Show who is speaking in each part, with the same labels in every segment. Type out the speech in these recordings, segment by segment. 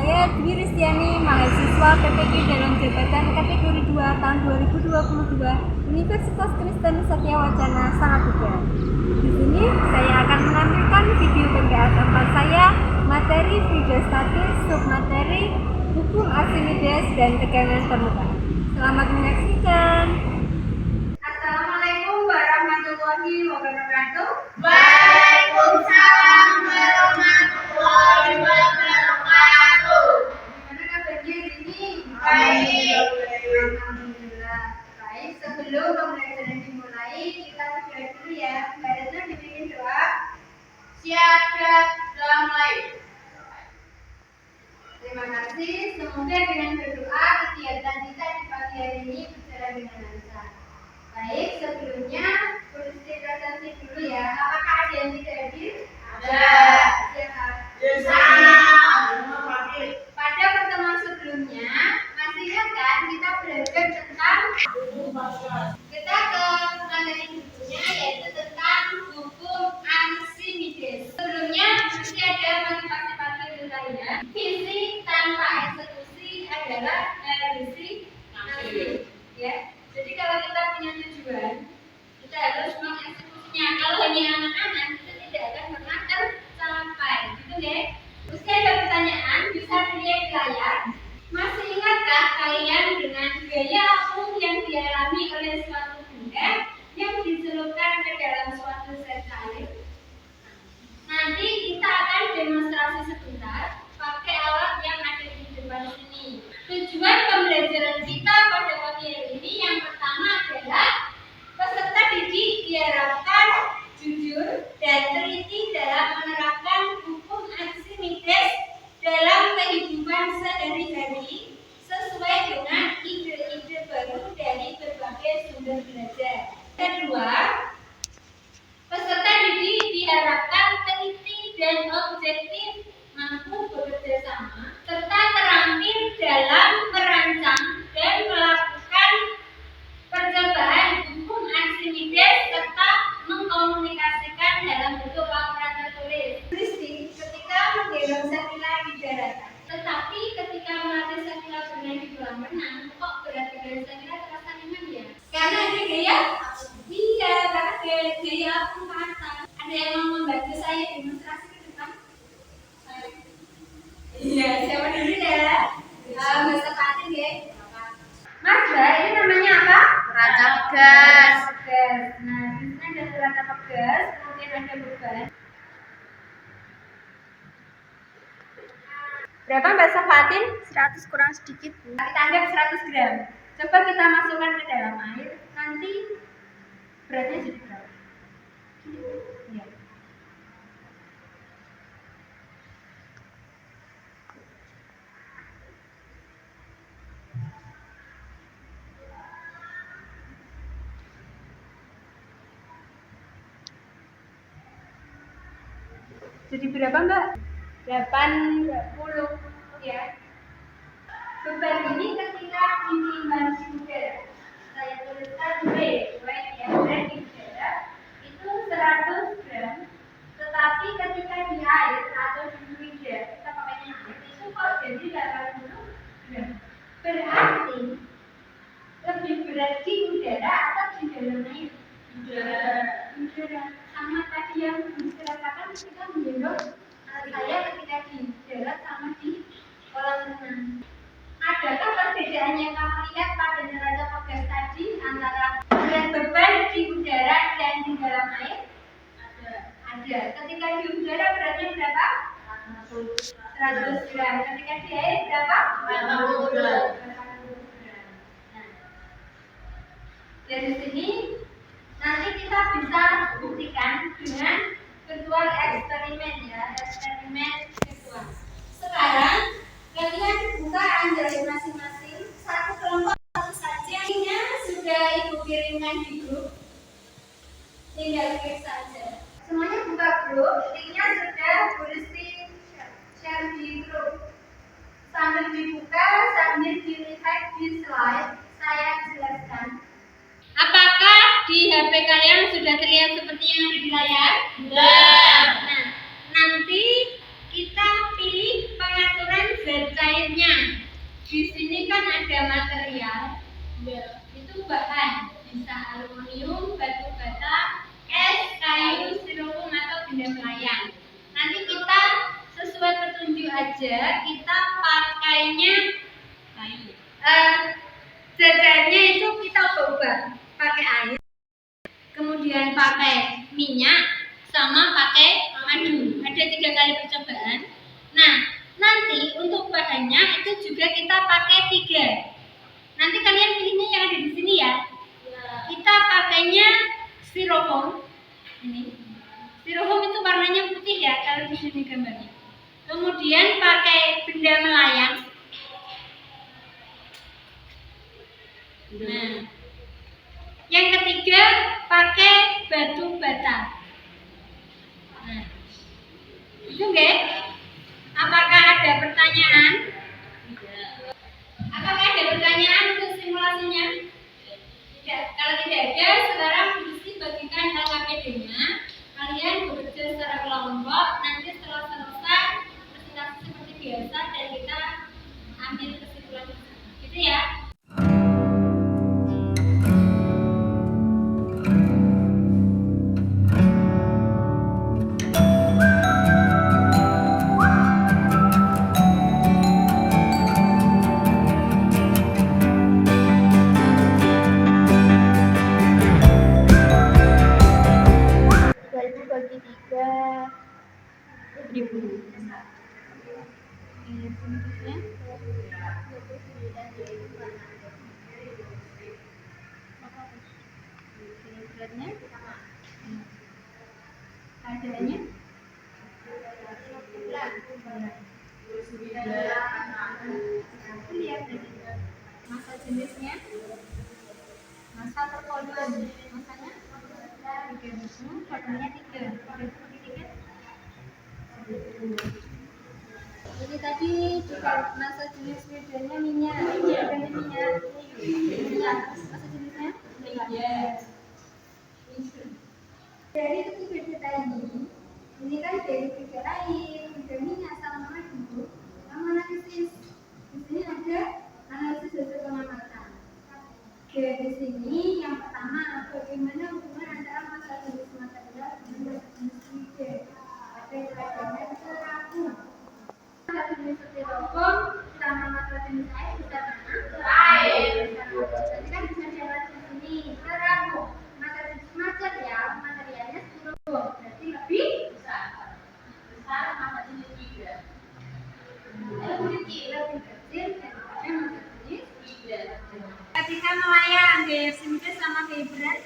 Speaker 1: Saya Dwi Ristiani, mahasiswa PPG dalam jabatan kategori 2 tahun 2022 Universitas Kristen Satya Wacana Salatiga. Di sini saya akan menampilkan video PPA keempat saya, materi hidrostatis, submateri, hukum Archimedes dan tegangan permukaan. Selamat menyaksikan.
Speaker 2: Assalamualaikum warahmatullahi wabarakatuh.
Speaker 3: Waalaikumsalam warahmatullahi wabarakatuh.
Speaker 2: Gimana kabarnya hari ini?
Speaker 3: Baik.
Speaker 2: Alhamdulillah. Baik, sebelum pembelajaran dimulai, kita berdoa dulu ya. Mbak Retno dibimbing doa.
Speaker 3: Siap, sudah mulai.
Speaker 2: Terima kasih. Semoga dengan berdoa kegiatan kita di pagi hari ini berjalan dengan lancar. Baik, sebelumnya tulis presentasi dulu ya. Apakah ada yang tidak hadir?
Speaker 3: Ada.
Speaker 2: Siap.
Speaker 3: Sama.
Speaker 2: Pada pertemuan sebelumnya, masih ingat kan kita belajar tentang kita ke materi bukunya yaitu tentang hukum Archimedes. Sebelumnya mesti ada motivasi dulu kalian. Visi tanpa eksekusi adalah halusinasi. Ya. Jadi kalau kita punya tujuan, kita harus mengeksekusinya. Kalau hanya angan-angan, itu tidak akan pernah tercapai. Gitu ya. Terus ada pertanyaan, bisa dilihat di layar. Masih ingatkah kalian dengan gaya hukum yang dialami oleh suatu benda yang dicelupkan ke dalam suatu zat cair? Nanti kita akan demonstrasi sebentar pakai alat yang ada di depan sini. Tujuan pembelajaran kita pada pagi hari ini yang pertama adalah peserta didik diharapkan jujur dan teliti dalam menerapkan hukum Archimedes dalam kehidupan sehari-hari sesuai dengan ide-ide baru dari berbagai sumber belajar. Kedua, peserta didik diharapkan teliti dan objektif, mampu bekerja sama, serta terampil dalam merancang dan melakukan percobaan hukum Archimedes serta mengkomunikasikan dalam bentuk laporan tertulis. Kristi ketika menggendong Sakila di daratan, tetapi ketika melatih Sakila berenang di kolam renang, kok berat badan Sakila terasa ringan ya? Karena ada gaya? Iya, karena gaya aku ke atas. Ada yang mau membantu saya demonstrasi ke depan? Iya, siapa dulu ya? Bahasa Patin ya. Mas, Mbak, ini namanya apa?
Speaker 3: Neraca gas.
Speaker 2: Nah, di sini ada neraca gas, kemudian ada beban. Berapa Mbak Safatin?
Speaker 1: 100 kurang sedikit, Bu.
Speaker 2: Kita anggap 100 gram. Coba kita masukkan ke dalam air, nanti beratnya jadi berapa? Ya. Jadi berapa Mbak? 80 ya. Beban ini ketika ditimbang di udara, saya tuliskan W ya, berat di udara itu 100 gram. Tetapi ketika di air atau di fluida, kita pakainya air itu kok jadi 80 gram. Berarti lebih berat di udara atau di dalam air? Udara. Sama tadi yang diceritakan kita menggendong saya ketika di darat sama di kolam renang. Adakah perbedaan yang kamu lihat pada neraca gas tadi antara berat beban di udara dan di dalam air? Ada. Ketika di udara beratnya berapa? 100 gram. Ketika di air berapa?
Speaker 3: 80 gram.
Speaker 2: Nah, dari sini nanti kita bisa buktikan dengan virtual eksperimen ya, eksperimen virtual. Sekarang kalian buka Android masing-masing, satu kelompok saja. Linknya sudah Ibu kirimkan di grup, tinggal klik saja. Semuanya buka grup, linknya sudah Bu Risti share di grup. Sambil dibuka, sambil dilihat di slide, saya jelaskan. Apakah di HP kalian sudah terlihat seperti yang ada di layar?
Speaker 3: Sudah.
Speaker 2: Nah, nanti kita pilih pengaturan zat bercairnya. Di sini kan ada material, itu bahan, bisa aluminium, batu bata, es, kayu, styrofoam atau benda melayang. Nanti kita sesuai petunjuk aja, kita pakainya jajannya itu kita ubah pakai air, kemudian pakai minyak, sama pakai madu. Ada 3 kali percobaan. Nah, nanti untuk bahannya itu juga kita pakai 3. Nanti kalian pilihnya yang ada di sini ya. Kita pakainya styrofoam. Ini styrofoam itu warnanya putih ya, kalau di sini gambarnya. Kemudian pakai benda melayang. Nah, yang ketiga pakai batu bata. Nah, itu enggak? Apakah ada pertanyaan? Apakah ada pertanyaan untuk simulasinya? Tidak. Kalau tidak ada, sekarang mesti bagikan LKPD-nya. Kalian bekerja secara kelompok. Nanti setelah selesai presentasi seperti biasa dan kita ambil kesimpulan. Gitu ya. Harganya lihat tadi masa jenisnya, masa terpoluan, masanya 3, harganya 3. Ini tadi juga masa jenis medianya minyak, harganya minyak, masa jenisnya minyak. Dari ketiga data ini kan dari 3 air, 3 minyak sama madu, sama analisis. Di sini ada analisis hasil pengamatan. Di sini yang pertama, bagaimana hubungan antara masa jenis material dengan masa jenis fluida. Ada teladannya bisa ragu. Masa jenis styrofoam sama masa jenis air bisa mana? Air. Jadi kan bisa dianalisis di sini. Ragu. Masa jenis materialnya styrofoam. Berarti lebih besar masa jenis fluida. Lebih kecil daripada masa jenis fluida. Ketika melayang, gaya simetris sama gaya berat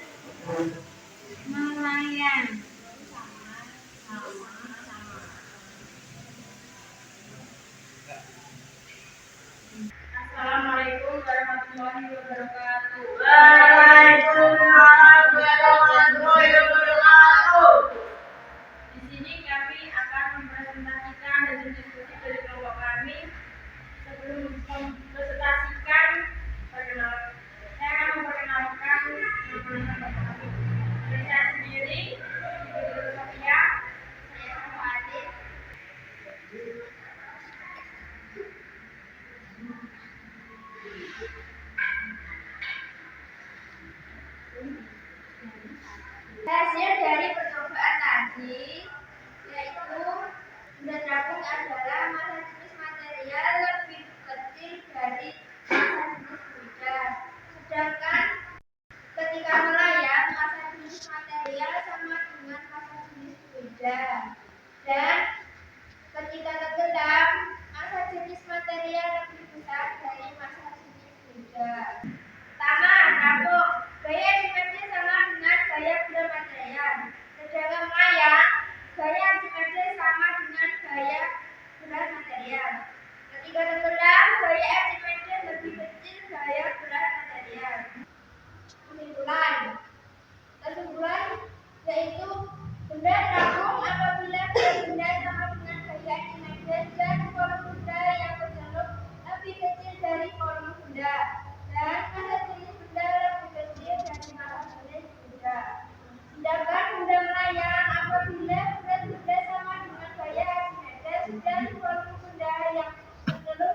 Speaker 2: melayang.
Speaker 3: Assalamualaikum warahmatullahi wabarakatuh.
Speaker 4: Waalaikumsalam warahmatullahi wabarakatuh.
Speaker 3: Di sini kami akan mempresentasikan hasil diskusi dari kelompok kami. Sebelum mempresentasikan, saya akan memperkenalkan teman-teman kami. Dari saya sendiri, Ibu Sofia, saya sama Adit.
Speaker 2: Hasil dari percobaan tadi yaitu benda terapung adalah masa jenis material lebih kecil dari masa jenis fluida. Sedangkan ketika melayang masa jenis material sama dengan masa jenis fluida. Dan ketika tenggelam masa jenis material lebih besar dari masa jenis fluida. Pertama, terapung. Gaya simetris sama dengan gaya benda material. Sedangkan melayang, gaya simetris sama dengan gaya berat material. Ketika tenggelam, gaya simetris lebih kecil gaya berat material. Kesimpulan yaitu benda terapung apabila benda sama dengan gaya simetris dan volume benda yang terjalur lebih kecil dari volume benda. Dan masa jenis benda lebih kecil dari masa jenis benda. Sedangkan benda melayang apabila berat benda sama dengan gaya simetris dan volume benda yang terjalur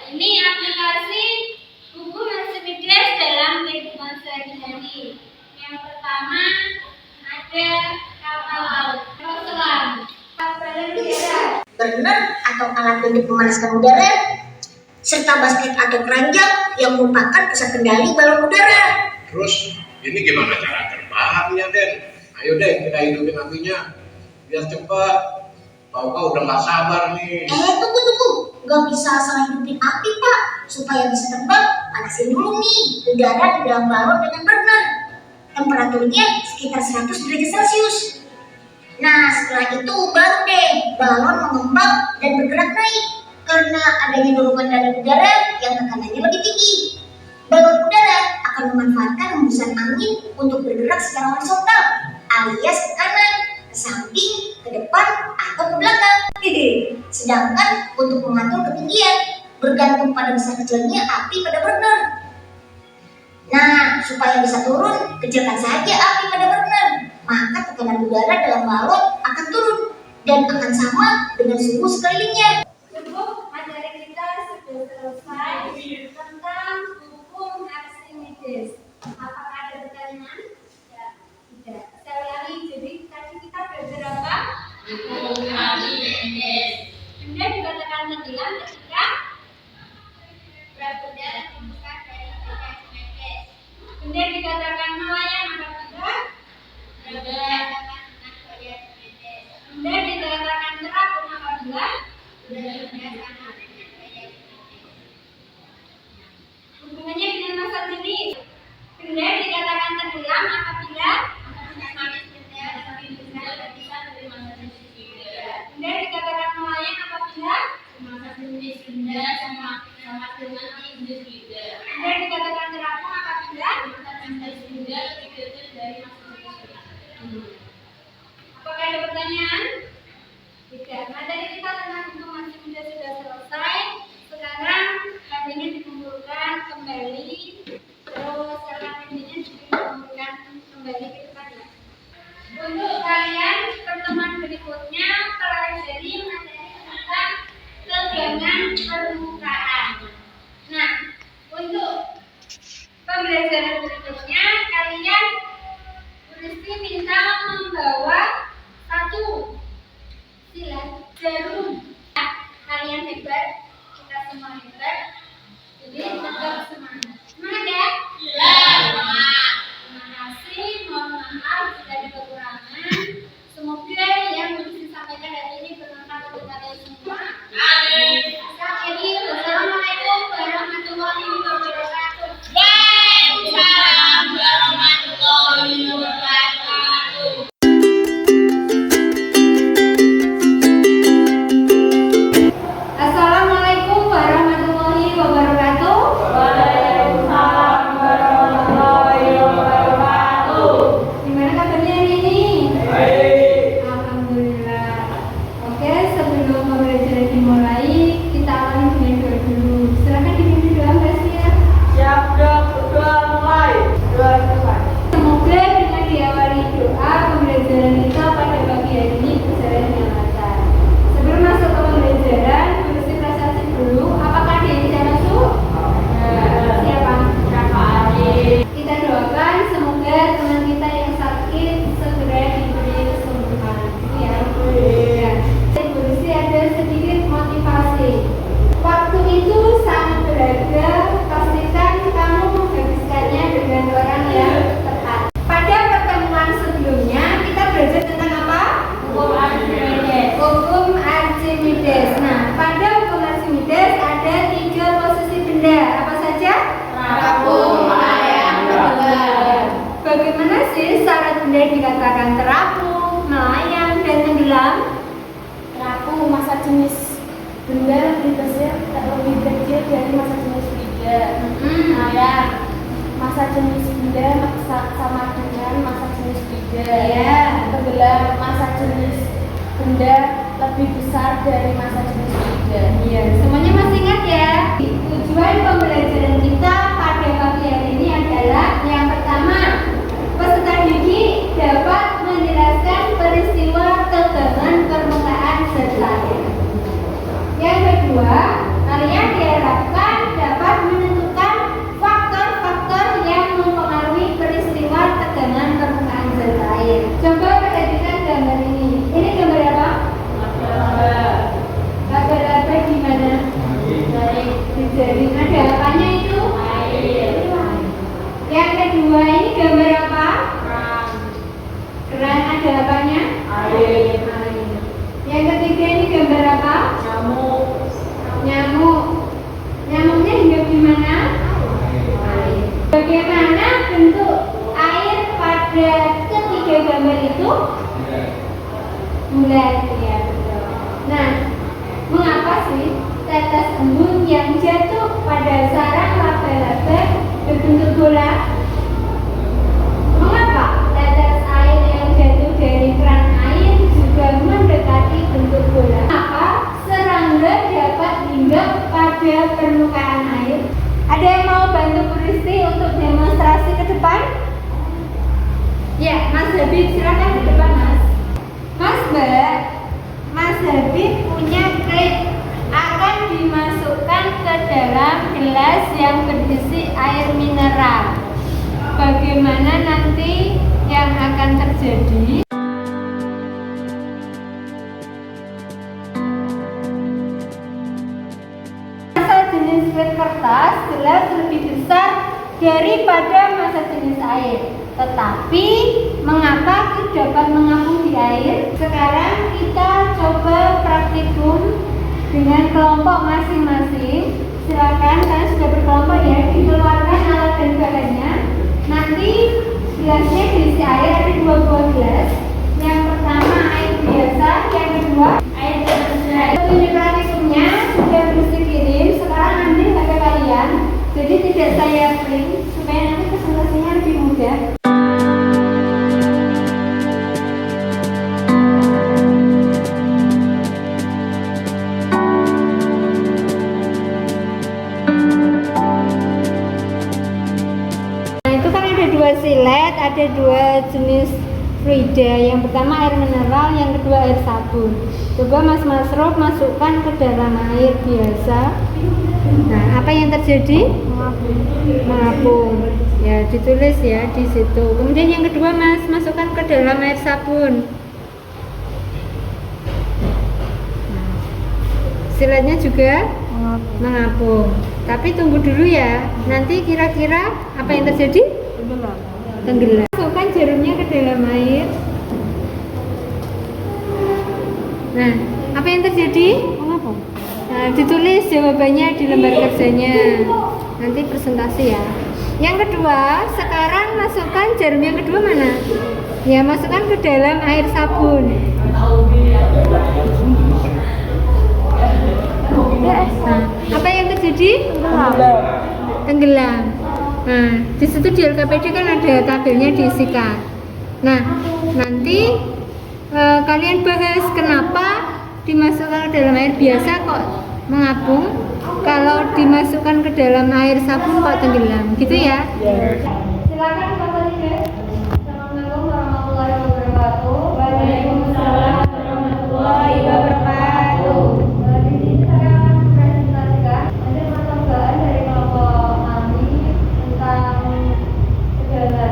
Speaker 2: Ini aplikasi buku Archimedes dalam kehidupan sehari-hari. Yang pertama ada kapal laut, kapal selam, kapal udara,
Speaker 5: burner atau alat untuk memanaskan udara, serta basket atau keranjang yang merupakan pusat kendali balon udara.
Speaker 6: Terus ini gimana cara terbangnya, Den? Ayo deh kita hidupin apinya biar cepat. Kau udah gak sabar nih.
Speaker 5: Tunggu. Gak bisa asal hidupin api, Pak. Supaya bisa terbang, panasin dulu nih udara di dalam balon dengan burner. Temperaturnya sekitar 100 derajat Celcius. Nah, setelah itu baru deh balon mengembang dan bergerak naik karena adanya dorongan dari udara yang tekanannya lebih tinggi. Balon udara akan memanfaatkan hembusan angin untuk bergerak secara horizontal alias ke kanan, ke samping, ke depan, atau ke belakang. Sedangkan untuk mengatur ketinggian bergantung pada besar kecilnya api pada burner. Nah, supaya bisa turun, kecilkan saja api pada burner. Maka tekanan udara dalam balon akan turun dan akan sama dengan suhu sekelilingnya.
Speaker 1: Cukup, materi kita sudah selesai tentang hukum Archimedes. Apakah ada pertanyaan? Tidak. Saya ulangi, jadi tadi kita belajar apa?
Speaker 3: Hukum Archimedes.
Speaker 1: Benda dikatakan tenggelam ketika
Speaker 2: berat udara dibuka dari Archimedes.
Speaker 1: benda dikatakan melayang apabila
Speaker 2: Dikatakan dengan dari Archimedes.
Speaker 1: benda dikatakan terapung apabila hubungannya dengan masa jenis. Benda dikatakan tenggelam apabila benda dikatakan melayang apabila benda dikatakan terapung apabila apakah ada pertanyaan? Tidak. Materi kita tentang hukum Archimedes sudah selesai. Sekarang materinya dikumpulkan kembali, terus materinya dikumpulkan kembali ke depannya. Untuk kalian pertemuan berikutnya pelajari materi tentang tegangan permukaan. Nah, untuk pembelajaran berikutnya kalian mesti minta membawa satu silat jarum. Kalian hebat, kita semua hebat. Jadi tetap semangat. Semangat ya? Terima kasih. Mohon maaf jika ada kekurangan. Semoga yang disampaikan hari ini bermanfaat untuk kalian semua.
Speaker 3: Amin.
Speaker 1: Akhiri, wassalamualaikum warahmatullahi wabarakatuh.
Speaker 3: Waalaikumsalam warahmatullahi wabarakatuh.
Speaker 1: Assalamualaikum warahmatullahi wabarakatuh.
Speaker 3: Waalaikumsalam warahmatullahi wabarakatuh.
Speaker 1: Gimana kabarnya hari ini?
Speaker 3: Baik.
Speaker 1: Alhamdulillah. Oke, sebelum pembelajaran dimulai, kita awali dengan doa dulu. Silakan dipimpin doa, Mbak Sia.
Speaker 3: Siap, Dok. Doa mulai. Doa selesai.
Speaker 1: Semoga dengan diawali doa, pembelajaran kita pada pagi hari ini berjalan dengan lancar. Sebelum masuk ke pembelajaran, bersih prestasi dulu. Apakah ada yang bisa masuk? Siapa? Kita doakan semoga teman kita yang sakit segera diberi kesembuhan. Ya. Bersih ada sedikit motivasi. Waktu itu sangat berharga. Pastikan kamu menghabiskannya dengan orang yang tepat. Pada pertemuan sebelumnya kita belajar tentang apa?
Speaker 3: Hukum Archimedes.
Speaker 1: Hukum Archimedes. Nah, pada hukum Archimedes ada 3 posisi benda. Apa saja?
Speaker 3: Terapung, melayang, tenggelam.
Speaker 1: Bagaimana sih syarat benda dikatakan terapung, melayang, dan tenggelam?
Speaker 7: Terapung masa jenis benda lebih kecil dari masa jenis benda. Melayang masa jenis benda sama dengan masa jenis benda.
Speaker 1: Ya.
Speaker 7: Tenggelam masa jenis benda lebih besar dari masa jenis benda.
Speaker 1: Iya, semuanya masih ingat ya? Tujuan pembelajaran kita pada pagi hari ini adalah yang pertama, peserta didik dapat menjelaskan peristiwa tegangan permukaan zat lain. Yang kedua, kalian diharapkan Ada apanya itu? Air. Yang kedua ini gambar apa? Keran. Ada apanya?
Speaker 3: Air.
Speaker 1: Yang ketiga ini gambar apa? Nyamuk. Nyamuknya hidup di mana? Air. Bagaimana bentuk air pada ketiga gambar itu? Bulat, ya betul. Nah, mengapa sih tetes embun yang jatuh pada sarang laba-laba berbentuk bola? Mengapa tetes air yang jatuh dari keran air juga mendekati bentuk bola? Mengapa serangga dapat hinggap pada permukaan air? Ada yang mau bantu Bu Risti untuk demonstrasi ke depan? Ya, Mas Habib silakan ke depan, Mas. Mas Habib punya klip akan dimasukkan ke dalam gelas yang berisi air mineral. Bagaimana nanti yang akan terjadi? Massa jenis klip kertas gelas lebih besar daripada massa jenis air. Tetapi mengapa dapat mengapung di air? Sekarang kita coba praktikum dengan kelompok masing-masing. Silakan, kalian sudah berkelompok ya, dikeluarkan alat dan bahannya. Nanti gelasnya diisi air, ada 2 buah gelas. Yang pertama air biasa, yang kedua air deterjen. Ini praktikumnya sudah berisi kirim. Sekarang ambil HP kalian, jadi tidak saya print supaya nanti presentasinya lebih mudah. Silet ada 2 jenis fluida. Yang pertama air mineral, yang kedua air sabun. Coba Mas Masruf masukkan ke dalam air biasa. Nah, apa yang terjadi? Mengapung. Ya, ditulis ya di situ. Kemudian yang kedua Mas masukkan ke dalam air sabun. Nah, siletnya juga mengapung. Tapi tunggu dulu ya. Nanti kira-kira apa yang terjadi? Tenggelam. Masukkan jarumnya ke dalam air. Nah, apa yang terjadi? Nah, ditulis jawabannya di lembar kerjanya. Nanti presentasi ya. Yang kedua, sekarang masukkan jarum yang kedua mana? Ya, masukkan ke dalam air sabun. Nah, apa yang terjadi? Tenggelam. Nah, di situ di LKPD kan ada tabelnya diisikan. Nah, nanti kalian bahas kenapa dimasukkan ke dalam air biasa kok mengapung, kalau dimasukkan ke dalam air sabun kok tenggelam, gitu ya? Silakan Bapak Liga. Assalamualaikum warahmatullahi wabarakatuh. Waalaikumsalam warahmatullahi wabarakatuh. Di sini saya akan mempresentasikan ada percobaan dari kelompok kami tentang kegiatan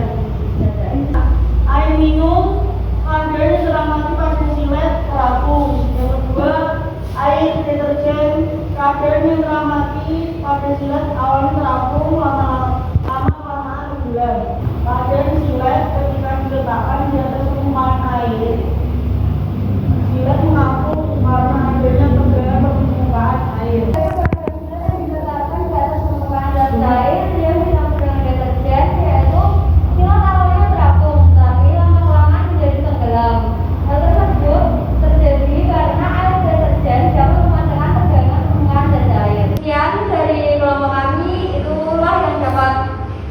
Speaker 3: Air minum hadirnya setelah mati pasien silet terapung. Yang kedua, air deterjen kadernya setelah mati pasien silet awalnya terapung, lama-lamaan tenggelam. Kader silet ketika diletakkan di atas permukaan air, silet mengapung karena airnya tenggelam ke permukaan air.
Speaker 1: diletakkan di atas permukaan air, dia menggunakan deterjen, yaitu silat awalnya terapung, tapi lama-kelamaan menjadi tenggelam. Hal tersebut terjadi karena air deterjen dapat memancarkan tegangan permukaan zat air. Sekian dari kelompok kami, itulah yang dapat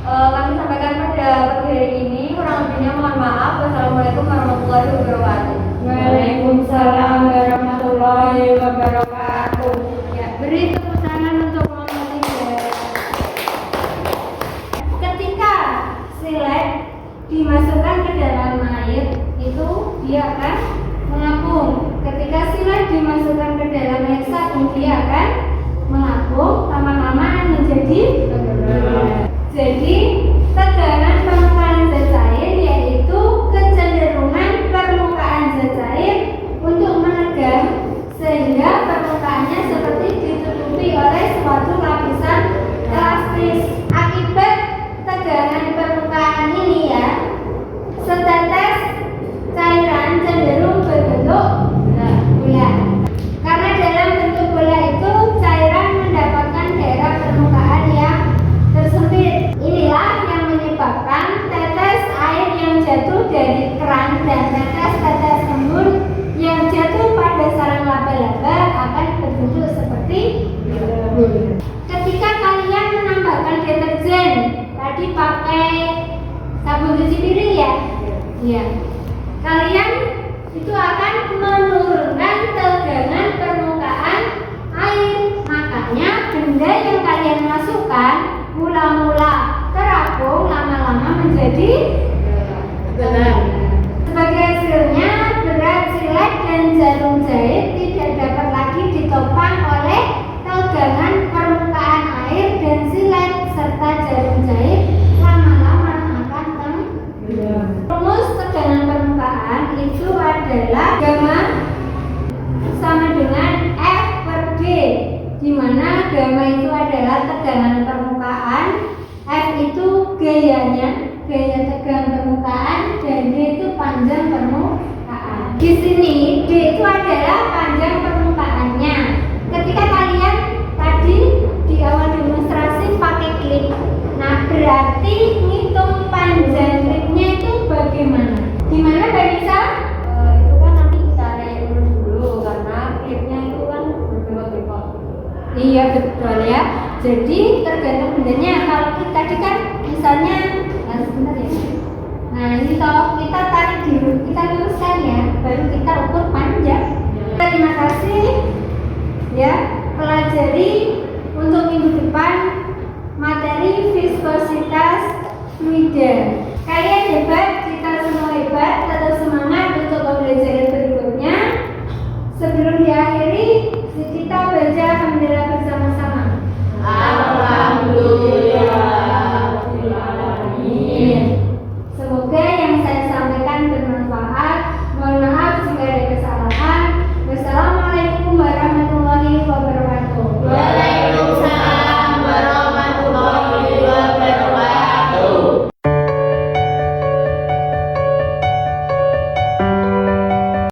Speaker 1: kami sampaikan pada pagi hari ini. Kurang lebihnya mohon maaf. Wassalamualaikum warahmatullahi wabarakatuh. Waalaikumsalam warahmatullahi wabarakatuh. Ya, beri tepuk tangan untuk kelompok 3. Ketika silet dimasukkan ke dalam air, itu dia akan mengapung. Ketika silet dimasukkan ke dalam air sabun, dia akan mengapung, lama-lamaan menjadi tenggelam. Jadi tegangan permukaan zat air yaitu kecenderungan permukaan zat air untuk menegang sehingga permukaannya seperti ditutupi oleh suatu lapisan mencuci piring ya? Iya. Kalian itu akan menurunkan tegangan permukaan air. Makanya benda yang kalian masukkan mula-mula terapung, lama-lama menjadi
Speaker 7: Benar.
Speaker 1: sebagai hasilnya berat silet dan jarum jahit tidak dapat lagi ditopang oleh tegangan permukaan air dan silet serta jarum jahit lama-lama akan tenggelam. Rumus tegangan permukaan itu adalah gamma sama dengan F per D, di mana gamma itu adalah tegangan permukaan, F itu gaya tegangan permukaan, dan D itu panjang permukaan. Di sini D itu adalah panjang permukaannya. Ketika kalian tadi di awal demonstrasi pakai klip, nah berarti ngitung panjang klipnya itu bagaimana? Gimana Mbak Nisa?
Speaker 7: Itu kan nanti kita urut dulu karena klipnya itu kan berbelok-belok.
Speaker 1: Iya betul ya. Jadi tergantung bendanya. Kalau tadi kan misalnya sebentar ya. Nah ini kalau kita tarik dulu, kita luruskan ya, baru kita ukur panjang. Terima kasih ya, pelajari untuk minggu depan materi viskositas fluida. Kalian hebat.